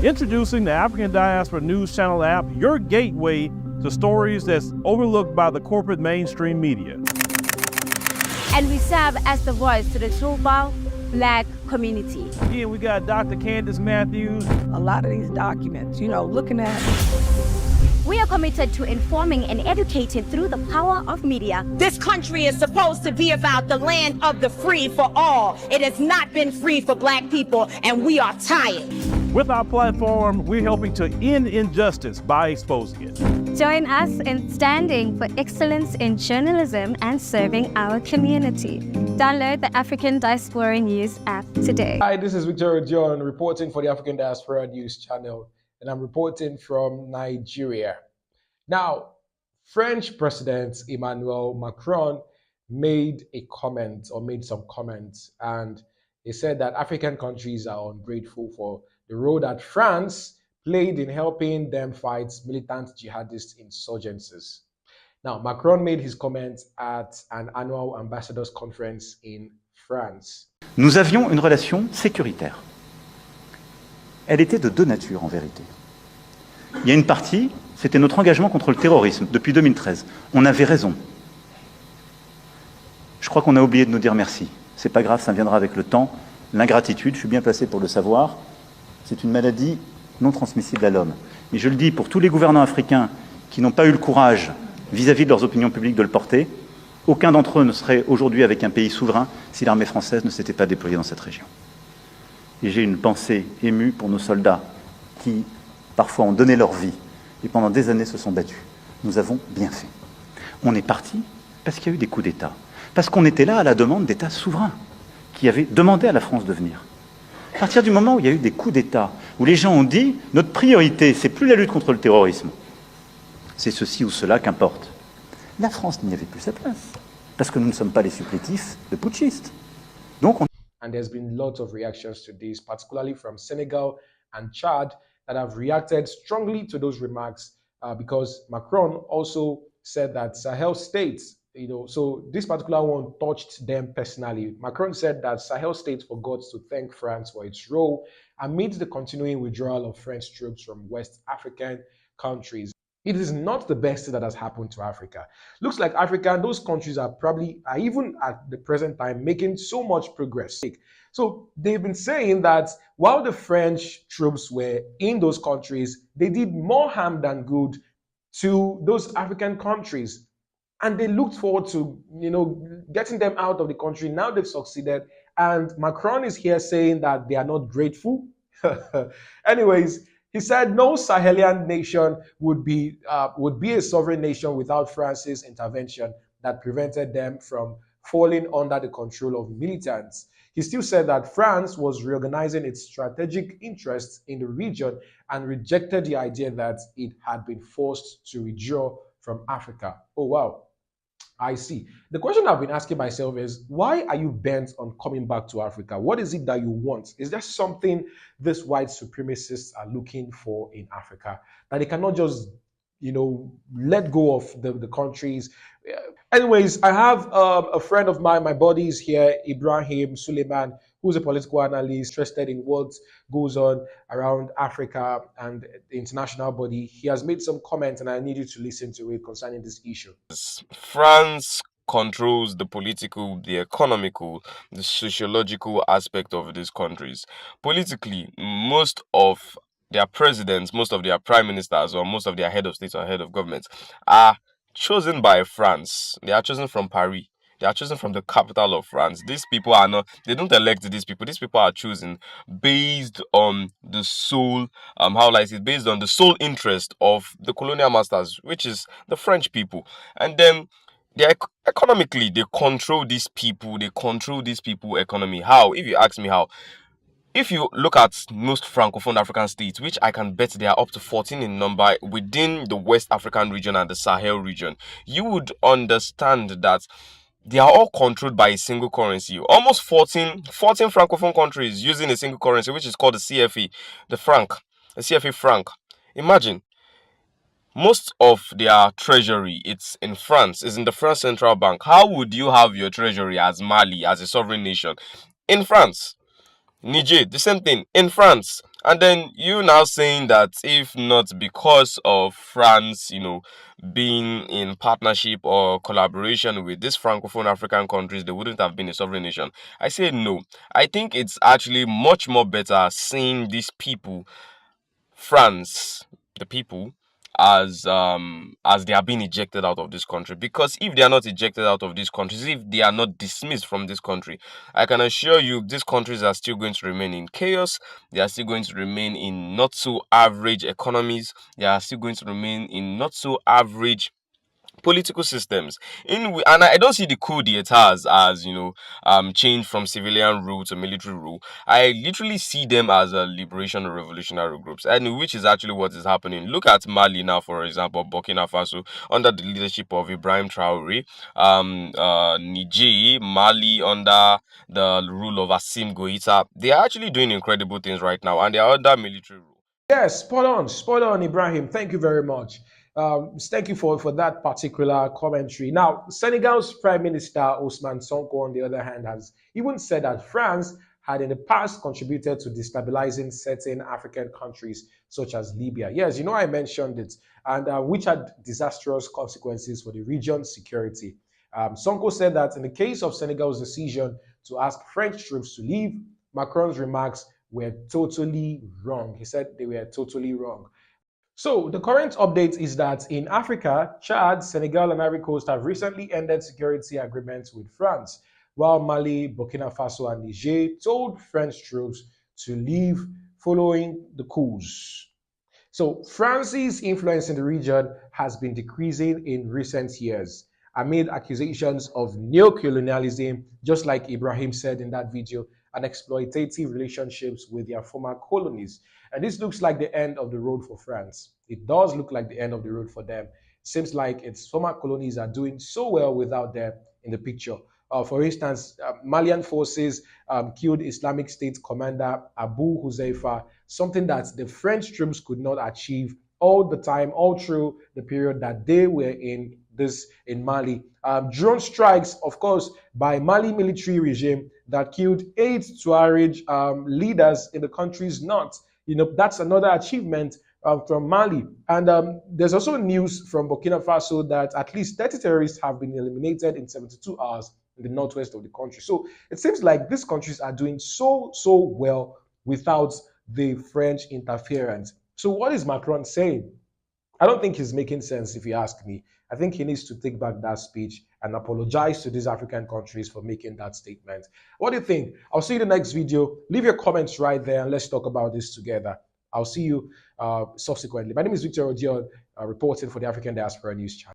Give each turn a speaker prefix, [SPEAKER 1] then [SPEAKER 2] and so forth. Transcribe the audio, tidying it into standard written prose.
[SPEAKER 1] Introducing the African Diaspora News Channel app, your gateway to stories that's overlooked by the corporate mainstream media.
[SPEAKER 2] And we serve as the voice to the Toubou Black community.
[SPEAKER 1] Again, we got Dr. Candace Matthews.
[SPEAKER 3] A lot of these documents, looking at.
[SPEAKER 2] We are committed to informing and educating through the power of media.
[SPEAKER 4] This country is supposed to be about the land of the free for all. It has not been free for Black people, and we are tired.
[SPEAKER 1] With our platform, we're helping to end injustice by exposing it.
[SPEAKER 5] Join us in standing for excellence in journalism and serving our community. Download the African Diaspora News app today.
[SPEAKER 6] Hi, this is Victor John reporting for the African Diaspora News channel, and I'm reporting from Nigeria. Now, French President Emmanuel Macron made some comments, and he said that African countries are ungrateful for the role that France played in helping them fight militant jihadist insurgencies. Now, Macron made his comments at an annual ambassadors conference in France.
[SPEAKER 7] Nous avions une relation sécuritaire. Elle était de deux natures en vérité. Il y a une partie, c'était notre engagement contre le terrorisme depuis 2013. On avait raison. Je crois qu'on a oublié de nous dire merci. C'est pas grave, ça viendra avec le temps. L'ingratitude, je suis bien placé pour le savoir, c'est une maladie non transmissible à l'homme. Mais je le dis pour tous les gouvernants africains qui n'ont pas eu le courage vis-à-vis de leurs opinions publiques de le porter, aucun d'entre eux ne serait aujourd'hui avec un pays souverain si l'armée française ne s'était pas déployée dans cette région. Et j'ai une pensée émue pour nos soldats qui, parfois, ont donné leur vie et pendant des années se sont battus. Nous avons bien fait. On est parti parce qu'il y a eu des coups d'État. Parce qu'on était là à la demande d'États souverains qui avaient demandé à la France de venir. À partir du moment où il y a eu des coups d'État, où les gens ont dit « notre priorité, c'est plus la lutte contre le terrorisme, c'est ceci ou cela qu'importe », la France n'y avait plus sa place, parce que nous ne sommes pas les supplétifs de putschistes. Donc on...
[SPEAKER 6] And there's been lots of reactions to this, particularly from Senegal and Chad, that have reacted strongly to those remarks because Macron also said that Sahel states, so this particular one touched them personally. Macron said that Sahel states forgot to thank France for its role amidst the continuing withdrawal of French troops from West African countries. It is not the best thing that has happened to Africa. Looks like Africa and those countries are even at the present time making so much progress. So they've been saying that while the French troops were in those countries, they did more harm than good to those African countries. And they looked forward to, getting them out of the country. Now they've succeeded. And Macron is here saying that they are not grateful. Anyways, he said no Sahelian nation would be a sovereign nation without France's intervention that prevented them from falling under the control of militants. He still said that France was reorganizing its strategic interests in the region and rejected the idea that it had been forced to withdraw from Africa. Oh, wow. I see. The question I've been asking myself is, why are you bent on coming back to Africa? What is it that you want? Is there something these white supremacists are looking for in Africa that they cannot just, let go of the countries? Anyways, I have a friend of mine, my buddy is here, Ibrahim Suleiman, who's a political analyst interested in what goes on around Africa and the international body. He has made some comments and I need you to listen to it concerning this issue.
[SPEAKER 8] France controls the political, the economical, the sociological aspect of these countries. Politically, most of their presidents, most of their prime ministers, or most of their head of states or head of governments are chosen by France. They are chosen from Paris. They are chosen from the capital of France. These people are not, they don't elect these people. These people are chosen based on the sole, based on the sole interest of the colonial masters, which is the French people. And then economically, they control these people. They control these people economy. How? If you ask me how. If you look at most Francophone African states, which I can bet they are up to 14 in number within the West African region and the Sahel region, you would understand that they are all controlled by a single currency. Almost 14 Francophone countries using a single currency, which is called the CFA, the CFA franc. Imagine, most of their treasury, it's in France, is in the French Central Bank. How would you have your treasury as Mali, as a sovereign nation, in France? Niger, the same thing, in France. And then you now saying that if not because of France, being in partnership or collaboration with these Francophone African countries, they wouldn't have been a sovereign nation. I say no. I think it's actually much more better seeing these people, France, the people, as they are being ejected out of this country. Because if they are not ejected out of these countries, if they are not dismissed from this country, I can assure you these countries are still going to remain in chaos. They are still going to remain in not so average economies. They are still going to remain in not so average political systems. And I don't see the coup d'etats as change from civilian rule to military rule. I literally see them as a liberation or revolutionary groups, and which is actually what is happening. Look at Mali now, for example, Burkina Faso under the leadership of Ibrahim Traore, Niger, Mali under the rule of Assimi Goïta. They are actually doing incredible things right now, and they are under military rule.
[SPEAKER 6] Yes, spot on, Ibrahim. Thank you very much. Thank you for that particular commentary. Now, Senegal's Prime Minister Ousmane Sonko, on the other hand, has even said that France had in the past contributed to destabilizing certain African countries such as Libya. Yes, I mentioned it, and which had disastrous consequences for the region's security. Sonko said that in the case of Senegal's decision to ask French troops to leave, Macron's remarks were totally wrong. He said they were totally wrong. So the current update is that in Africa, Chad, Senegal, and Ivory Coast have recently ended security agreements with France, while Mali, Burkina Faso, and Niger told French troops to leave following the coups. So France's influence in the region has been decreasing in recent years amid accusations of neo-colonialism, just like Ibrahim said in that video, and exploitative relationships with their former colonies. And this looks like the end of the road for France. It does look like the end of the road for them. Seems like its former colonies are doing so well without them in the picture. For instance, Malian forces killed Islamic State commander Abu Huzaifa, something that the French troops could not achieve all the time, all through the period that they were in Mali. Drone strikes, of course, by Mali military regime that killed 8 Tuareg leaders in the country's north. That's another achievement from Mali. And there's also news from Burkina Faso that at least 30 terrorists have been eliminated in 72 hours in the northwest of the country. So it seems like these countries are doing so well without the French interference. So what is Macron saying? I don't think he's making sense, if you ask me. I think he needs to take back that speech and apologize to these African countries for making that statement. What do you think? I'll see you in the next video. Leave your comments right there and let's talk about this together. I'll see you subsequently. My name is Victor Odion, reporting for the African Diaspora News Channel.